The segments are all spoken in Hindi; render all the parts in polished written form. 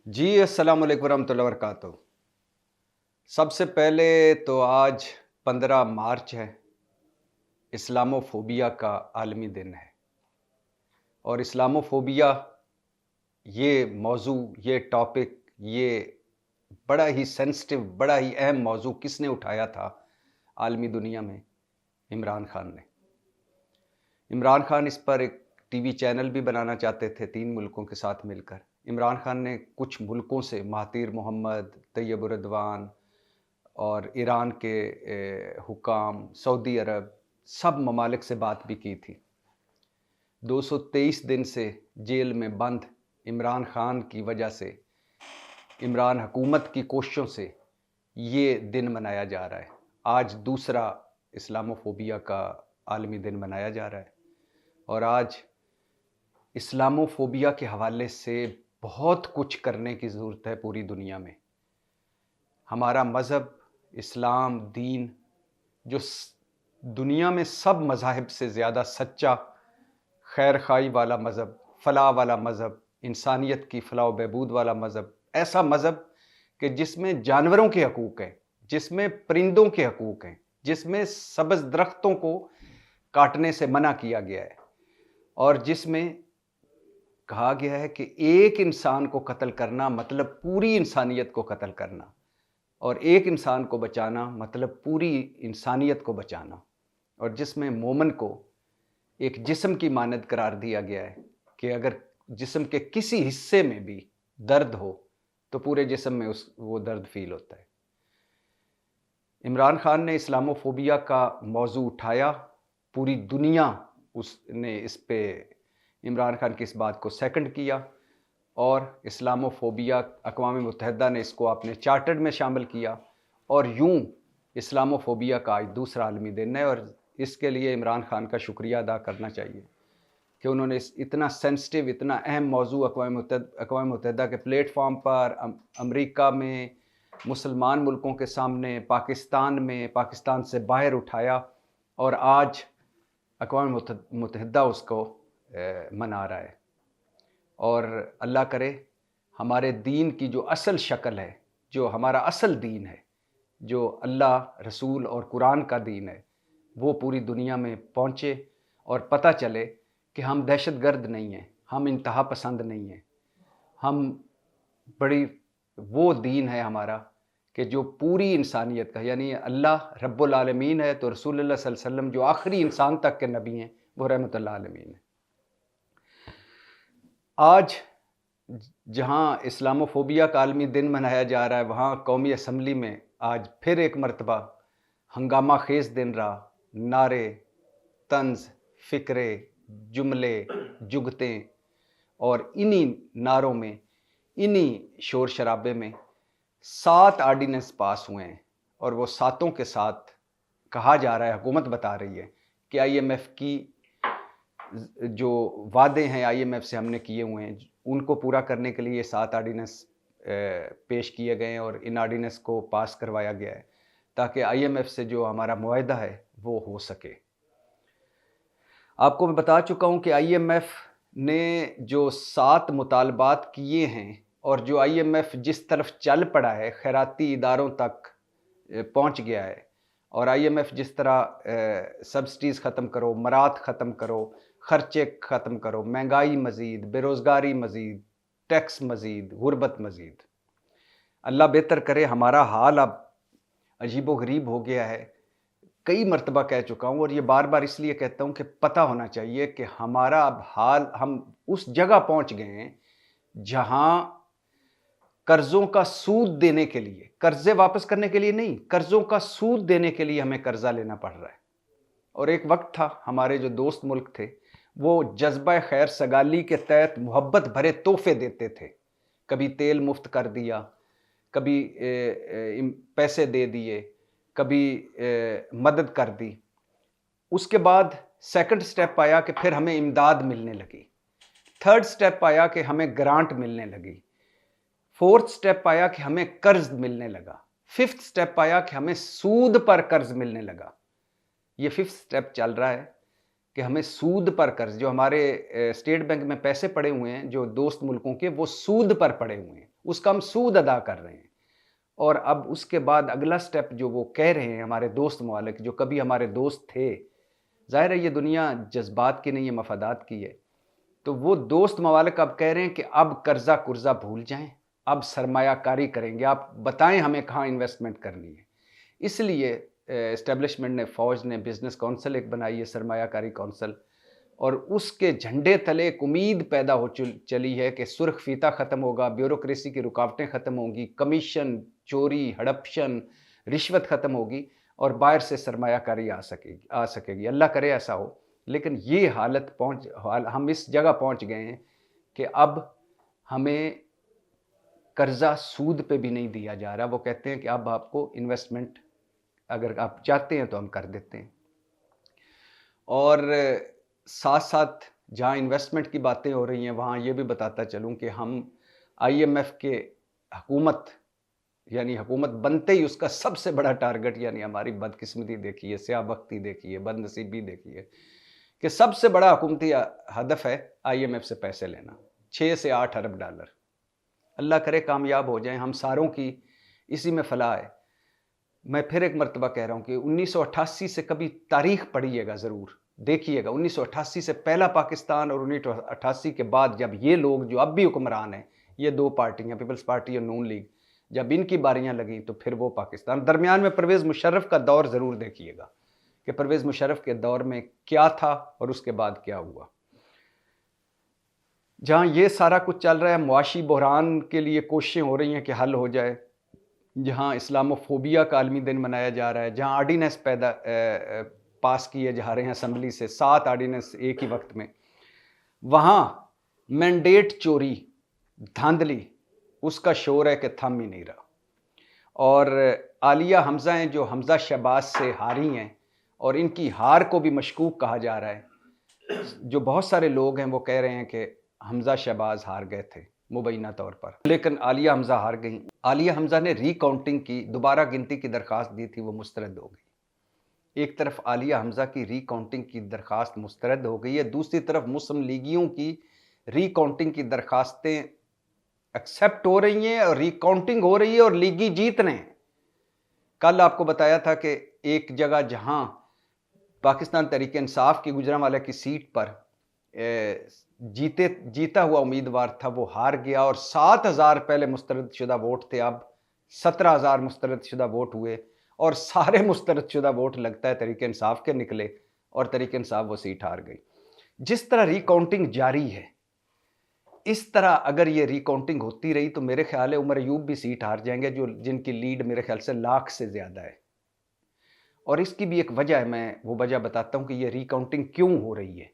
जी, अस्सलाम वालेकुम रहमतुल्लाहि व बरकातुहू। सबसे पहले तो आज 15 मार्च है, इस्लामोफ़ोबिया का आलमी दिन है। और इस्लामोफ़ोबिया ये मौज़ू, ये टॉपिक, ये बड़ा ही सेंसिटिव, बड़ा ही अहम मौज़ू किसने उठाया था आलमी दुनिया में? इमरान खान ने। इमरान खान इस पर एक टीवी चैनल भी बनाना चाहते थे 3 मुल्कों के साथ मिलकर। इमरान खान ने कुछ मुल्कों से महातिर मोहम्मद, तैयब उर-रदवान और ईरान के हुकाम, सऊदी अरब, सब ममालिक से बात भी की थी। 223 दिन से जेल में बंद इमरान खान की वजह से, इमरान हुकूमत की कोशिशों से ये दिन मनाया जा रहा है। आज दूसरा इस्लामोफ़ोबिया का आलमी दिन मनाया जा रहा है। और आज इस्लामोफ़ोबिया के हवाले से बहुत कुछ करने की ज़रूरत है पूरी दुनिया में। हमारा मज़हब, इस्लाम, दीन जो दुनिया में सब मज़ाहिब से ज़्यादा सच्चा, खैर-ख़ाही वाला मज़हब, फ़लाह वाला मज़हब, इंसानियत की फ़लाह व बहबूद वाला मज़हब, ऐसा मज़हब कि जिसमें जानवरों के हकूक़ हैं, जिसमें परिंदों के हकूक़ हैं, जिसमें सब्ज़ दरख्तों को काटने से मना किया गया है और जिसमें कहा गया है कि एक इंसान को कत्ल करना मतलब पूरी इंसानियत को कत्ल करना और एक इंसान को बचाना मतलब पूरी इंसानियत को बचाना। और जिसमें मोमिन को एक जिस्म की मानद करार दिया गया है कि अगर जिस्म के किसी हिस्से में भी दर्द हो तो पूरे जिस्म में वो दर्द फील होता है। इमरान खान ने इस्लामोफ़ोबिया का मौज़ू उठाया, पूरी दुनिया उसने इस पे इमरान खान की इस बात को सेकंड किया और इस्लामोफ़ोबिया अक़वाम मुत्तहिदा ने इसको अपने चार्टर में शामिल किया और यूँ इस्लामोफ़ोबिया का आज दूसरा आलमी दिन है। और इसके लिए इमरान खान का शुक्रिया अदा करना चाहिए कि उन्होंने इस इतना सेंसिटिव, इतना अहम मौज़ू अक़वाम मुत्तहिदा के प्लेटफ़ॉर्म पर अमेरिका में, मुसलमान मुल्कों के सामने, पाकिस्तान में, पाकिस्तान से बाहर उठाया और आज अक़वाम मुत्तहिदा उसको मना रहा है। और अल्लाह करे हमारे दीन की जो असल शक्ल है, जो हमारा असल दीन है, जो अल्लाह, रसूल और कुरान का दीन है, वो पूरी दुनिया में पहुँचे और पता चले कि हम दहशतगर्द नहीं हैं, हम इंतहा पसंद नहीं हैं। हम बड़ी वो दीन है हमारा कि जो पूरी इंसानियत का, यानी अल्लाह रब्बुल आलमीन है तो रसूलुल्लाह सल्लल्लाहु अलैहि वसल्लम जो आखिरी इंसान तक के नबी हैं, वो रहमतुल आलमीन है। आज जहाँ इस्लामोफ़ोबिया का आलमी दिन मनाया जा रहा है, वहाँ कौमी असम्बली में आज फिर एक मरतबा हंगामा खेज़ दिन रहा। नारे, तंज़, फ़िक्रे, जुमले, जुगतें और इन्हीं नारों में, इन्हीं शोर शराबे में 7 ऑर्डिनेंस पास हुए हैं और वो सातों के साथ कहा जा रहा है, हुकूमत बता रही है कि आईएमएफ की जो वादे हैं आईएमएफ से हमने किए हुए हैं, उनको पूरा करने के लिए ये 7 ऑर्डिनेंस पेश किए गए हैं और इन ऑर्डिनेंस को पास करवाया गया है ताकि आईएमएफ से जो हमारा मुआहदा है वो हो सके। आपको मैं बता चुका हूँ कि आईएमएफ ने जो 7 मुतालबात किए हैं और जो आईएमएफ जिस तरफ चल पड़ा है, खैराती इदारों तक पहुँच गया है और आईएमएफ जिस तरह सब्सिडीज़ ख़त्म करो, मरात ख़त्म करो, ख़र्चे ख़त्म करो, महंगाई मज़ीद, बेरोज़गारी मज़ीद, टैक्स मज़ीद, गुर्बत मज़ीद। अल्लाह बेहतर करे, हमारा हाल अब अजीबो-गरीब हो गया है। कई मर्तबा कह चुका हूँ और ये बार-बार इसलिए कहता हूँ कि पता होना चाहिए कि हमारा अब हाल, हम उस जगह पहुँच गए हैं जहाँ कर्ज़ों का सूद देने के लिए, कर्ज़े वापस करने के लिए नहीं, कर्ज़ों का सूद देने के लिए हमें कर्ज़ा लेना पड़ रहा है। और एक वक़्त था, हमारे जो दोस्त मुल्क थे, वो जज़्बा खैर सगाली के तहत मोहब्बत भरे तोहफ़े देते थे। कभी तेल मुफ़्त कर दिया, कभी पैसे दे दिए, कभी मदद कर दी। उसके बाद सेकंड स्टेप आया कि फिर हमें इमदाद मिलने लगी। थर्ड स्टेप आया कि हमें ग्रांट मिलने लगी। फोर्थ स्टेप आया कि हमें कर्ज मिलने लगा। फिफ्थ स्टेप आया कि हमें सूद पर कर्ज मिलने लगा। ये फिफ्थ स्टेप चल रहा है कि हमें सूद पर कर्ज, जो हमारे स्टेट बैंक में पैसे पड़े हुए हैं जो दोस्त मुल्कों के, वो सूद पर पड़े हुए हैं उसका हम सूद अदा कर रहे हैं। और अब उसके बाद अगला स्टेप जो वो कह रहे हैं हमारे दोस्त ममालिक जो कभी हमारे दोस्त थे, ज़ाहिर है ये दुनिया जज्बात की नहीं है, मफादात की है, तो वो दोस्त ममालिक अब कह रहे हैं कि अब कर्जा कुर्जा भूल जाएं, अब सरमायाकारी करेंगे, आप बताएं हमें कहाँ इन्वेस्टमेंट करनी है। इसलिए इस्टेब्लिशमेंट ने, फ़ौज ने बिज़नेस काउंसिल एक बनाई है, सरमायाकारी काउंसिल, और उसके झंडे तले एक उम्मीद पैदा हो चली है कि सुर्ख फीता ख़त्म होगा, ब्यूरोक्रेसी की रुकावटें ख़त्म होंगी, कमीशन, चोरी, हड़प्शन, रिश्वत ख़त्म होगी और बाहर से सरमायाकारी आ सकेगी। अल्लाह करे ऐसा हो। लेकिन ये हम इस जगह पहुंच गए हैं कि अब हमें कर्जा सूद पे भी नहीं दिया जा रहा। वो कहते हैं कि अब आपको इन्वेस्टमेंट अगर आप चाहते हैं तो हम कर देते हैं। और साथ साथ जहाँ इन्वेस्टमेंट की बातें हो रही हैं वहाँ ये भी बताता चलूँ कि हम IMF के हुकूमत बनते ही उसका सबसे बड़ा टारगेट, यानी हमारी बदकिस्मती देखिए, स्याहबख्ती देखिए, बदनसीबी देखिए, कि सबसे बड़ा हुकूमती हदफ है IMF से पैसे लेना, 6 से 8 अरब डॉलर। अल्लाह करे कामयाब हो जाएं, हम सारों की इसी में फलाह है। मैं फिर एक मरतबा कह रहा हूँ कि 1988 से कभी तारीख पढ़िएगा, ज़रूर देखिएगा। 1988 से पहला पाकिस्तान और 1988 के बाद जब ये लोग जो अब भी हुक्मरान हैं, ये दो पार्टियाँ, पीपल्स पार्टी और नून लीग, जब इनकी बारियाँ लगीं तो फिर वो पाकिस्तान। दरमियान में परवेज़ मुशर्रफ का दौर ज़रूर देखिएगा कि परवेज़ मुशर्रफ के दौर में क्या था और उसके बाद क्या हुआ। जहाँ ये सारा कुछ चल रहा है, मुआशी बहरान के लिए कोशिशें हो रही हैं कि हल हो जाए, जहाँ इस्लामोफोबिया का आलमी दिन मनाया जा रहा है, जहाँ आर्डीनेंस पास किए जा रहे हैं असम्बली से, 7 आर्डीनेंस एक ही वक्त में, वहाँ मैंडेट चोरी, धांधली, उसका शोर है कि थम ही नहीं रहा। और आलिया हमज़ा हैं जो हमज़ा शहबाज से हारी हैं और इनकी हार को भी मशकूक कहा जा रहा है। जो बहुत सारे लोग हैं वो कह रहे हैं कि हमज़ा शहबाज हार गए थे मुबैना तौर पर, लेकिन आलिया हमज़ा हार गई। आलिया हमज़ा ने रीकाउंटिंग की, दोबारा गिनती की दरख्वास्त दी थी, वो मुस्तरद हो गई। एक तरफ आलिया हमज़ा की रीकाउंटिंग की दरख्वास्त मुस्तरद हो गई है, दूसरी तरफ मुस्लिम लीगियों की रीकाउंटिंग की दरख्वास्तें एक्सेप्ट हो रही हैं और रिकाउंटिंग हो रही है और लीगी जीत रहे हैं। कल आपको बताया था कि एक जगह जहां पाकिस्तान तहरीक इंसाफ की गुजरांवाला की सीट पर जीता हुआ उम्मीदवार था, वो हार गया और 7,000 पहले मुस्तरदशुदा वोट थे, अब 17,000 मुस्तरदशुदा वोट हुए और सारे मुस्तरदशुदा वोट लगता है तहरीक इंसाफ के निकले और तहरीक इंसाफ वो सीट हार गई। जिस तरह रिकाउंटिंग जारी है, इस तरह अगर ये रिकाउंटिंग होती रही तो मेरे ख्याल है उमर अयूब भी सीट हार जाएंगे, जो जिनकी लीड मेरे ख्याल से लाख से ज़्यादा है। और इसकी भी एक वजह है, मैं वो वजह बताता हूँ कि ये रिकाउंटिंग क्यों हो रही है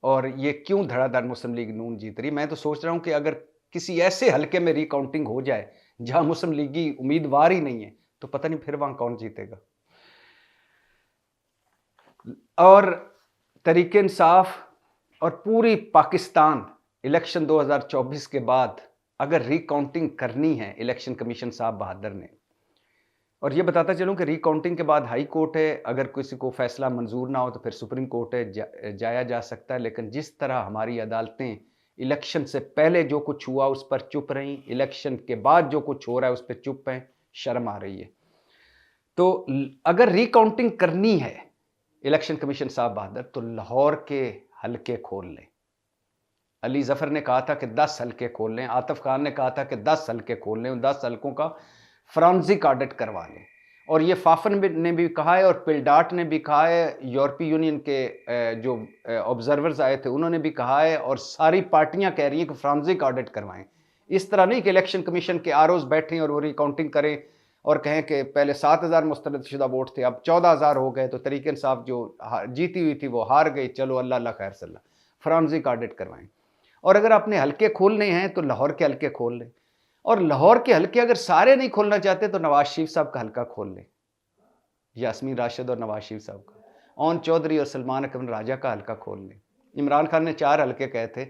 और ये क्यों धड़ाधड़ मुस्लिम लीग नून जीत रही। मैं तो सोच रहा हूँ कि अगर किसी ऐसे हलके में रिकाउंटिंग हो जाए जहाँ मुस्लिम लीगी उम्मीदवार ही नहीं है तो पता नहीं फिर वहाँ कौन जीतेगा। और तहरीक इंसाफ और पूरी पाकिस्तान इलेक्शन 2024 के बाद अगर रिकाउंटिंग करनी है, इलेक्शन कमीशन साहब बहादुर ने, और ये बताता चलूं कि रिकाउंटिंग के बाद हाई कोर्ट है, अगर किसी को फैसला मंजूर ना हो तो फिर सुप्रीम कोर्ट है, जाया जा सकता है। लेकिन जिस तरह हमारी अदालतें इलेक्शन से पहले जो कुछ हुआ उस पर चुप रहीं, इलेक्शन के बाद जो कुछ हो रहा है उस पर चुप हैं, शर्म आ रही है। तो अगर रिकाउंटिंग करनी है इलेक्शन कमीशन साहब बहादुर तो लाहौर के हलके खोल लें। अली जफर ने कहा था कि 10 हलके खोल लें, आतिफ खान ने कहा था कि 10 हलके खोल लें, 10 हलकों का फ्रांसिक ऑडिट करवा लें। और ये फाफन ने भी कहा है और पिलडाट ने भी कहा है, यूरोपीय यूनियन के जो ऑब्जर्वर्स आए थे उन्होंने भी कहा है, और सारी पार्टियां कह रही हैं कि फ्रांसिक ऑडिट करवाएं। इस तरह नहीं कि इलेक्शन कमीशन के आरओज बैठें और वो रिकाउंटिंग करें और कहें कि पहले 7,000 मुस्तरदशुदा वोट थे, अब 14,000 हो गए, तो तहरीक इंसाफ जो जीती हुई थी वो हार गई, चलो अल्लाह अल्लाह खैर सल्ला। फ्रांसिक ऑडिट करवाएं। और अगर आपने हल्के खोलने हैं तो लाहौर के हल्के खोल लें, और लाहौर के हल्के अगर सारे नहीं खोलना चाहते तो नवाज शरीफ साहब का हल्का खोल लें, यास्मीन राशिद और नवाज शरीफ साहब का, ओन चौधरी और सलमान अकबर राजा का हल्का खोल लें। इमरान खान ने 4 हल्के कहे थे,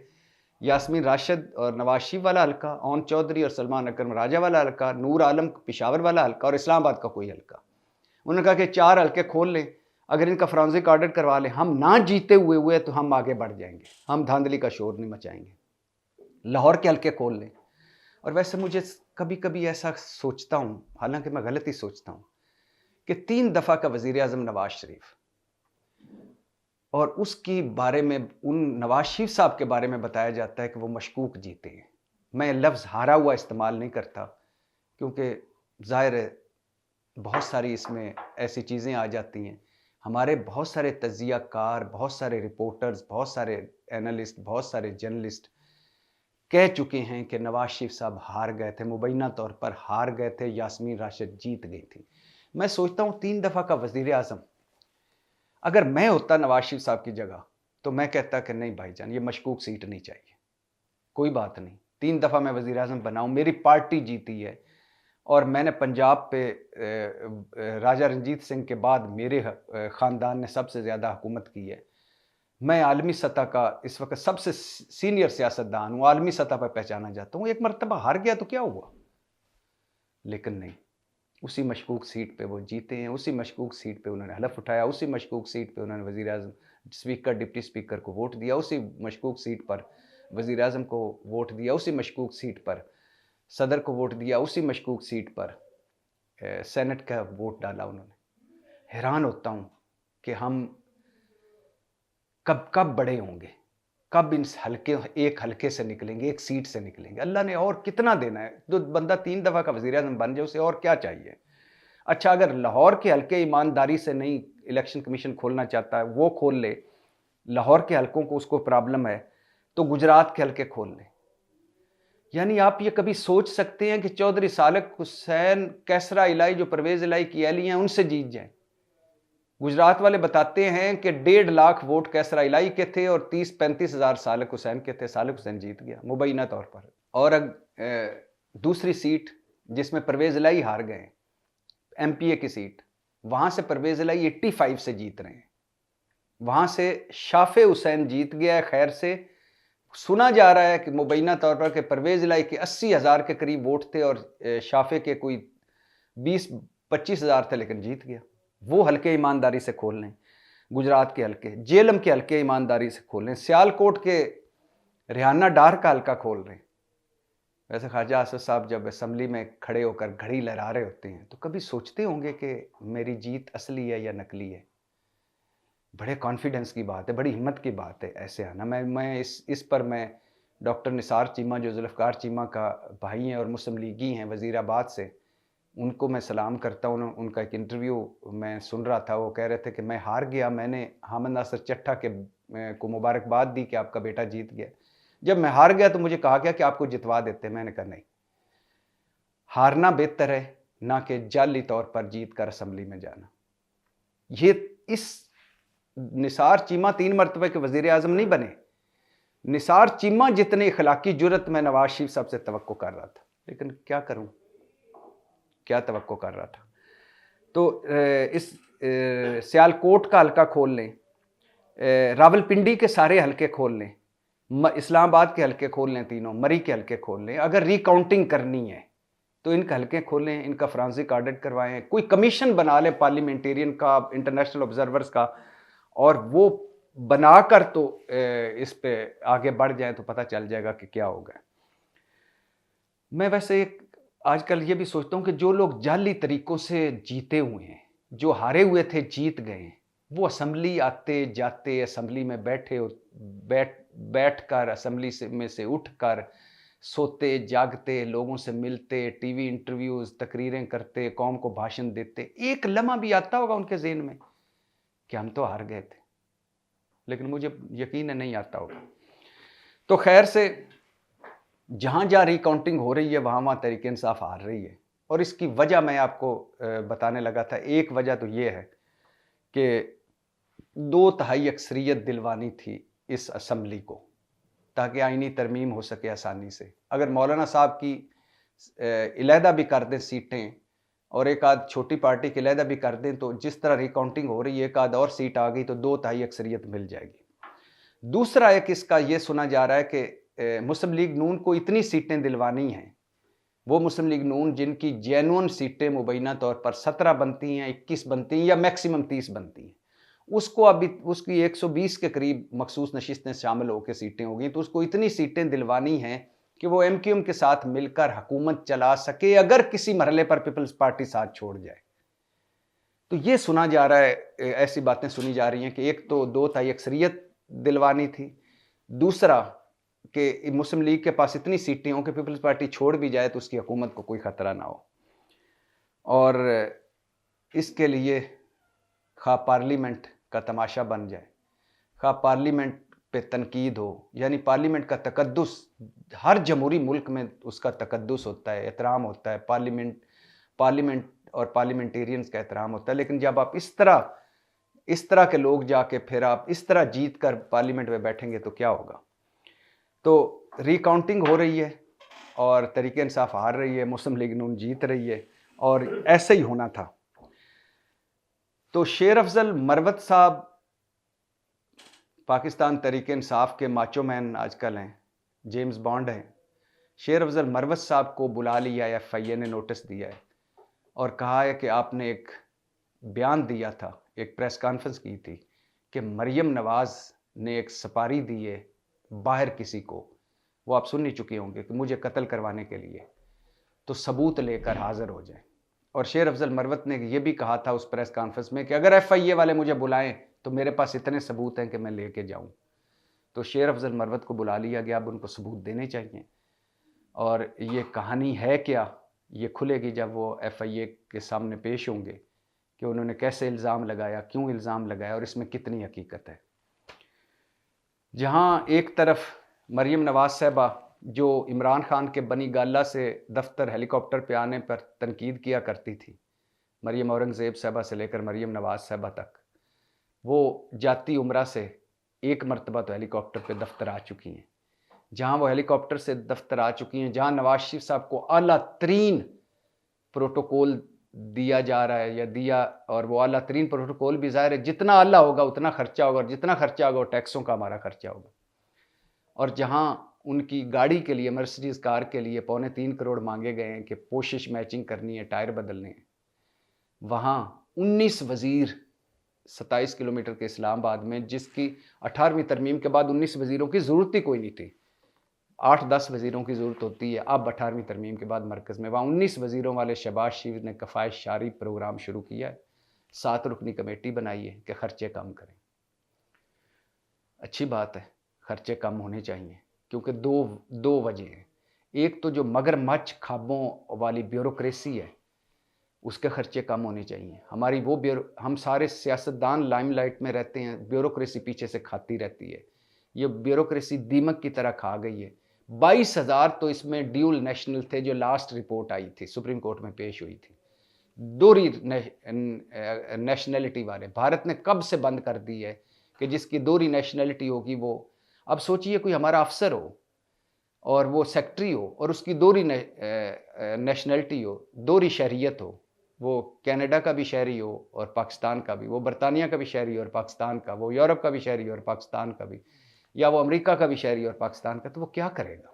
यास्मीन राशिद और नवाज शरीफ वाला हल्का, ओन चौधरी और सलमान अकबर राजा वाला हल्का, नूर आलम पिशावर वाला हल्का और इस्लामाबाद का कोई हल्का। उन्होंने कहा कि 4 हल्के खोल लें, अगर इनका फ्रांसिक ऑडिट करवा लें, हम ना जीते हुए तो हम आगे बढ़ जाएंगे, हम धांधली का शोर नहीं मचाएंगे। लाहौर के हल्के खोल लें और वैसे मुझे कभी कभी ऐसा सोचता हूँ, हालांकि मैं गलत ही सोचता हूँ, कि 3 दफ़ा का वज़ीर आज़म नवाज शरीफ, और उसकी बारे में, उन नवाज शरीफ साहब के बारे में बताया जाता है कि वो मशकूक जीते हैं। मैं लफ्ज़ हारा हुआ इस्तेमाल नहीं करता, क्योंकि ज़ाहिर है बहुत सारी इसमें ऐसी चीज़ें आ जाती हैं। हमारे बहुत सारे तज्ज़ियाकार, बहुत सारे रिपोर्टर्स, बहुत सारे एनालिस्ट, बहुत सारे जर्नलिस्ट कह चुके हैं कि नवाज शरीफ साहब हार गए थे, मुबैना तौर पर हार गए थे, यास्मीन राशिद जीत गई थी। मैं सोचता हूँ 3 दफ़ा का वज़ीर आज़म, अगर मैं होता नवाज शरीफ साहब की जगह, तो मैं कहता कि नहीं भाईजान, ये मशकूक सीट नहीं चाहिए, कोई बात नहीं, 3 दफ़ा मैं वज़ीर आज़म बनाऊँ, मेरी पार्टी जीती है, और मैंने पंजाब पे राजा रंजीत सिंह के बाद मेरे ख़ानदान ने सबसे ज़्यादा हुकूमत की है। मैं आलमी सतह का इस वक्त सबसे सीनियर सियासतदान हूँ, आलमी सतह पर पहचाना जाता हूँ। एक मरतबा हार गया तो क्या हुआ? लेकिन नहीं, उसी मशकूक सीट पे वो जीते हैं, उसी मशकूक सीट पे उन्होंने हलफ उठाया, उसी मशकूक सीट पे उन्होंने वज़ीर आज़म, स्पीकर, डिप्टी स्पीकर को वोट दिया, उसी मशकूक सीट पर वज़ीर आज़म को वोट दिया, उसी मशकूक सीट पर सदर को वोट दिया, उसी मशकूक सीट पर सेनेट का वोट डाला उन्होंने। हैरान होता हूँ कि हम कब कब बड़े होंगे, कब एक हलके से निकलेंगे, एक सीट से निकलेंगे। अल्लाह ने और कितना देना है? जो बंदा 3 दफ़ा का वज़ीर आज़म बन जाए, उसे और क्या चाहिए? अच्छा, अगर लाहौर के हलके ईमानदारी से नहीं इलेक्शन कमीशन खोलना चाहता है, वो खोल ले, लाहौर के हलकों को उसको प्रॉब्लम है, तो गुजरात के हलके खोल ले। यानी आप ये कभी सोच सकते हैं कि चौधरी सालिक हुसैन, कैसरा इलाही, जो परवेज़ इलाही की अहली हैं, उनसे जीत जाएँ? गुजरात वाले बताते हैं कि 1.5 लाख वोट कैसरा इलाही के थे और 30-35 हज़ार सालिक हुसैन के थे। सालिक हुसैन जीत गया मुबैना तौर पर। और दूसरी सीट जिसमें परवेज़ इलाही हार गए, एमपीए की सीट, वहां से परवेज़ इलाही 85 से जीत रहे हैं। वहां से शाफे हुसैन जीत गया है खैर से। सुना जा रहा है कि मुबैना तौर पर कि परवेज़ इलाही के 80,000 के करीब वोट थे और शाफे के कोई 20-25 हज़ार थे, लेकिन जीत गया। वो हल्के ईमानदारी से खोल लें, गुजरात के हल्के, जेलम के हल्के ईमानदारी से खोल लें, सियालकोट के रिहाना डार का हल्का खोल रहे हैं। वैसे ख्वाजा आसिफ साहब जब असम्बली में खड़े होकर घड़ी लहरा रहे होते हैं, तो कभी सोचते होंगे कि मेरी जीत असली है या नकली है? बड़े कॉन्फिडेंस की बात है, बड़ी हिम्मत की बात है ऐसे आना। मैं इस पर मैं डॉक्टर निसार चीमा, जो जुल्फ़िकार चीमा का भाई हैं और मुस्लिम लीगी हैं वज़ीराबाद से, उनको मैं सलाम करता हूँ। उनका एक इंटरव्यू मैं सुन रहा था, वो कह रहे थे कि मैं हार गया, मैंने हामिद नासिर चट्टा के को मुबारकबाद दी कि आपका बेटा जीत गया। जब मैं हार गया तो मुझे कहा गया कि आपको जितवा देते। मैंने कहा नहीं, हारना बेहतर है ना कि जाली तौर पर जीत कर असम्बली में जाना। ये इस निसार चीमा 3 मरतबे के वज़ीर आज़म नहीं बने। निसार चीमा जितनी इखलाकी जुर्रत मैं नवाज शरीफ साहब से तवक्को कर रहा था, लेकिन क्या करूं, क्या तवक्को कर रहा था। तो इस सियालकोट का हल्का खोल लें, रावलपिंडी के सारे हल्के खोल लें, इस्लामाबाद के हल्के खोल लें, तीनों मरी के हल्के खोल लें। अगर रिकाउंटिंग करनी है तो इनका हल्के खोलें, इनका फ्रांसिक ऑडिट करवाएं, कोई कमीशन बना लें पार्लियामेंटेरियन का, इंटरनेशनल ऑब्जर्वर्स का, और वो बनाकर तो इस पे आगे बढ़ जाए तो पता चल जाएगा कि क्या होगा। मैं वैसे आजकल ये भी सोचता हूँ कि जो लोग जाली तरीकों से जीते हुए हैं, जो हारे हुए थे जीत गए, वो असम्बली आते जाते, असम्बली में बैठ कर, असम्बली में से उठ कर, सोते जागते, लोगों से मिलते, टीवी इंटरव्यूज़, तकरीरें करते, कौम को भाषण देते, एक लम्हा भी आता होगा उनके ज़हन में कि हम तो हार गए थे? लेकिन मुझे यकीन है नहीं आता होगा। तो खैर से जहाँ जहाँ रिकाउंटिंग हो रही है, वहाँ वहाँ तहरीक इंसाफ हार रही है। और इसकी वजह मैं आपको बताने लगा था। एक वजह तो ये है कि 2/3 अक्सरियत दिलवानी थी इस असम्बली को, ताकि आईनी तरमीम हो सके आसानी से। अगर मौलाना साहब की इलेहदा भी कर दें सीटें, और एक आध छोटी पार्टी की इलेहदा भी कर दें, तो जिस तरह रिकाउंटिंग हो रही है, एक आध और सीट आ गई तो 2/3 अक्सरियत मिल जाएगी। दूसरा एक इसका ये सुना जा रहा है कि मुस्लिम लीग नून को इतनी सीटें दिलवानी हैं, वो मुस्लिम लीग नून जिनकी जेन्युइन सीटें मुबैना तौर पर 17 बनती हैं, 21 बनती हैं या मैक्सिमम 30 बनती हैं, उसको अभी उसकी 120 के करीब मखसूस नशिस्तें शामिल होकर सीटें हो गई, तो उसको इतनी सीटें दिलवानी हैं कि वो MQM के साथ मिलकर हुकूमत चला सके अगर किसी मरहले पर पीपल्स पार्टी साथ छोड़ जाए। तो ये सुना जा रहा है, ऐसी बातें सुनी जा रही हैं कि एक तो 2 ताई अक्सरियत दिलवानी थी, दूसरा कि मुस्लिम लीग के पास इतनी सीटें हों कि पीपल्स पार्टी छोड़ भी जाए तो उसकी हुकूमत को कोई ख़तरा ना हो, और इसके लिए खा पार्लियामेंट का तमाशा बन जाए, खा पार्लियामेंट पे तनकीद हो, यानी पार्लियामेंट का तकद्दुस, हर जमहूरी मुल्क में उसका तकद्दुस होता है, एहतराम होता है, पार्लियामेंट और पार्लियामेंटेरियंस का एहतराम होता है। लेकिन जब आप इस तरह के लोग जाके फिर आप इस तरह जीत कर पार्लियामेंट में बैठेंगे तो क्या होगा। तो रिकाउंटिंग हो रही है और तहरीक इंसाफ हार रही है, मुस्लिम लीग नून जीत रही है, और ऐसे ही होना था। तो शेर अफजल मरवत साहब पाकिस्तान तहरीक इंसाफ के माचो मैन आजकल हैं, जेम्स बॉन्ड हैं। शेर अफजल मरवत साहब को बुला लिया है, FIA ने नोटिस दिया है और कहा है कि आपने एक बयान दिया था, एक प्रेस कॉन्फ्रेंस की थी कि मरियम नवाज़ ने एक सपारी दी है बाहर किसी को, वो आप सुन ही चुके होंगे, कि मुझे कत्ल करवाने के लिए, तो सबूत लेकर हाजिर हो जाए। और शेर अफजल मरवत ने यह भी कहा था उस प्रेस कॉन्फ्रेंस में कि अगर FIA वाले मुझे बुलाएं तो मेरे पास इतने सबूत हैं कि मैं लेके जाऊं। तो शेर अफजल मरवत को बुला लिया गया, अब उनको सबूत देने चाहिए। और ये कहानी है क्या, ये खुलेगी जब वो FIA के सामने पेश होंगे कि उन्होंने कैसे इल्ज़ाम लगाया, क्यों इल्ज़ाम लगाया और इसमें कितनी हकीकत है। जहाँ एक तरफ मरियम नवाज़ साहबा जो इमरान खान के बनी गाला से दफ्तर हेलीकॉप्टर पे आने पर तनकीद किया करती थी, मरियम औरंगज़ेब साहबा से लेकर मरियम नवाज़ साहबा तक, वो जाती उम्रा से एक मरतबा तो हेलीकॉप्टर पे दफ्तर आ चुकी हैं। जहाँ वो हेलीकॉप्टर से दफ्तर आ चुकी हैं, जहाँ नवाज शरीफ साहब को आला तरीन प्रोटोकॉल दिया जा रहा है या दिया, और वो आला तरीन प्रोटोकॉल भी ज़ाहिर है जितना आला होगा उतना खर्चा होगा, और जितना खर्चा होगा वो टैक्सों का हमारा खर्चा होगा। और जहाँ उनकी गाड़ी के लिए, मर्सिडीज़ कार के लिए 3.25 करोड़ मांगे गए हैं कि पोशिश मैचिंग करनी है, टायर बदलने हैं, वहाँ 19 वज़ीर 27 किलोमीटर के इस्लामाबाद में, जिसकी 18वीं तरमीम के बाद 19 वज़ीरों की ज़रूरत ही कोई नहीं थी, 8-10 वज़ीरों की ज़रूरत होती है अब 18वीं तरमीम के बाद मरकज़ में, वहाँ 19 वज़ीरों वाले शहबाज शरीफ ने कफ़ायश शारी प्रोग्राम शुरू किया है, 7 रुकनी कमेटी बनाई है कि ख़र्चे कम करें। अच्छी बात है, ख़र्चे कम होने चाहिए, क्योंकि दो वजह हैं। एक तो जो मगरमच्छ ख्वाबों वाली ब्यूरोक्रेसी है उसके ख़र्चे कम होने चाहिए। हमारी वो हम सारे सियासतदान लाइमलाइट में रहते हैं, ब्यूरोक्रेसी पीछे से खाती रहती है। ये ब्यूरोक्रेसी दीमक की तरह खा गई है। 22,000 तो इसमें ड्यूल नेशनल थे, जो लास्ट रिपोर्ट आई थी सुप्रीम कोर्ट में पेश हुई थी, दोहरी नेशनलिटी वाले। भारत ने कब से बंद कर दी है कि जिसकी दोहरी नेशनलिटी होगी वो, अब सोचिए कोई हमारा अफसर हो और वो सेक्रेटरी हो और उसकी दोहरी नेशनलिटी हो, दोहरी शहरियत हो, वो कनाडा का भी शहरी हो और पाकिस्तान का भी, वो बरतानिया का भी शहरी हो और पाकिस्तान का, वो यूरोप का भी शहरी हो और पाकिस्तान का भी, या वो अमेरिका का भी शहरी हो और पाकिस्तान का, तो वो क्या करेगा।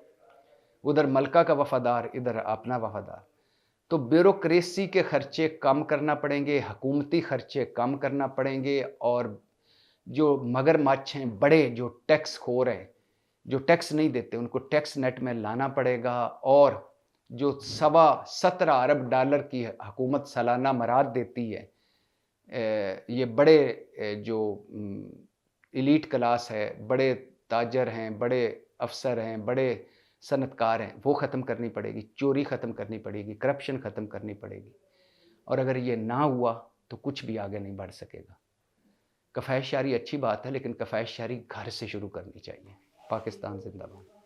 उधर मलका का वफादार, इधर अपना वफादार। तो ब्यूरोक्रेसी के खर्चे कम करना पड़ेंगे, हुकूमती खर्चे कम करना पड़ेंगे, और जो मगरमच्छ हैं बड़े, जो टैक्स खोर हैं, जो टैक्स नहीं देते, उनको टैक्स नेट में लाना पड़ेगा। और जो $17 अरब की हुकूमत सालाना मराद देती है, ये बड़े जो एलीट क्लास है, बड़े ताजर हैं, बड़े अफसर हैं, बड़े सनतकार हैं, वो ख़त्म करनी पड़ेगी, चोरी ख़त्म करनी पड़ेगी, करप्शन ख़त्म करनी पड़ेगी। और अगर ये ना हुआ तो कुछ भी आगे नहीं बढ़ सकेगा। कफ़ायश शारी अच्छी बात है, लेकिन कफ़ायश शारी घर से शुरू करनी चाहिए। पाकिस्तान जिंदाबाद।